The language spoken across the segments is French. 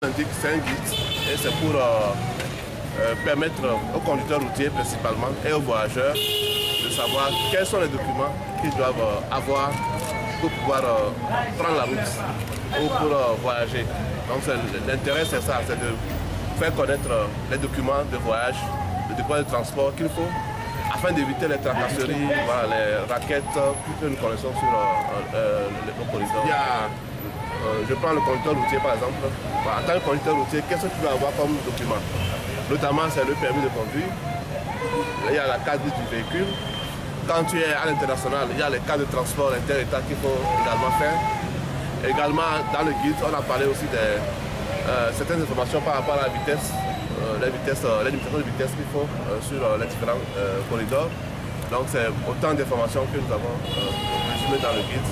C'est un guide et c'est pour permettre aux conducteurs routiers principalement et aux voyageurs de savoir quels sont les documents qu'ils doivent avoir pour pouvoir prendre la route ou pour voyager. Donc l'intérêt c'est ça, c'est de faire connaître les documents de voyage, les documents de transport qu'il faut afin d'éviter les tracasseries, voilà, les raquettes que nous connaissons sur les corridors. Je prends le conducteur routier par exemple. En tant que conducteur routier, qu'est-ce que tu dois avoir comme document? Notamment, c'est le permis de conduire. Il y a la carte du véhicule. Quand tu es à l'international, il y a les cartes de transport inter-État qu'il faut également faire. Également, dans le guide, on a parlé aussi de certaines informations par rapport à la vitesse, les limitations de vitesse qu'il faut sur les différents corridors. Donc, c'est autant d'informations que nous avons résumées dans le guide.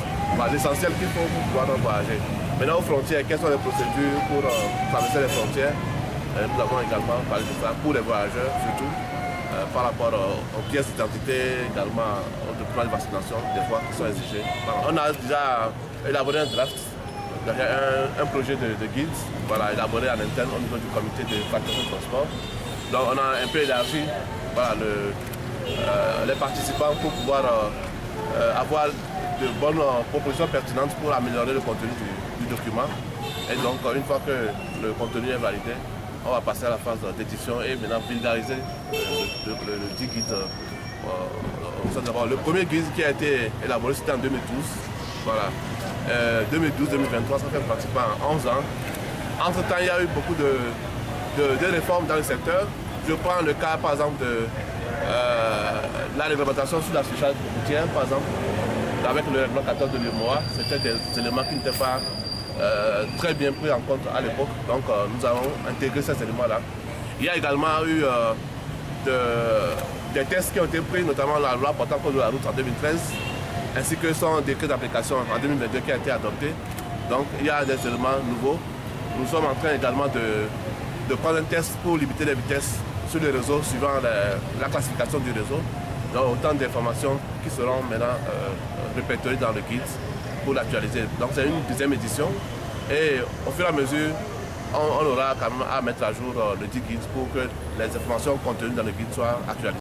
L'essentiel qu'il faut pour pouvoir voyager. Maintenant, aux frontières, quelles sont les procédures pour traverser les frontières? Nous avons également parlé de ça pour les voyageurs, surtout par rapport aux pièces d'identité, également aux documents de vaccination, des fois qui sont exigés. On a déjà élaboré un draft, un projet de guide, voilà, élaboré en interne au niveau du comité de facturation de transport. Donc, on a un peu élargi voilà, les participants pour pouvoir avoir de bonnes propositions pertinentes pour améliorer le contenu du document. Et donc, une fois que le contenu est validé, on va passer à la phase d'édition et maintenant vulgariser le guide. Le premier guide qui a été élaboré, c'était en 2012. Voilà. 2012-2023, ça fait pratiquement 11 ans. Entre-temps, il y a eu beaucoup de réformes dans le secteur. Je prends le cas, par exemple, de la réglementation sur la surcharge routière, par exemple. Avec le règlement 14 de l'UMOA, c'était des éléments qui n'étaient pas très bien pris en compte à l'époque. Donc nous avons intégré ces éléments-là. Il y a également eu des tests qui ont été pris, notamment la loi portant code de la route en 2013, ainsi que son décret d'application en 2022 qui a été adopté. Donc il y a des éléments nouveaux. Nous sommes en train également de prendre un test pour limiter les vitesses sur les réseaux suivant la classification du réseau. Donc autant d'informations qui seront maintenant répertoriées dans le guide pour l'actualiser. Donc c'est une deuxième édition et au fur et à mesure, on aura quand même à mettre à jour le guide pour que les informations contenues dans le guide soient actualisées.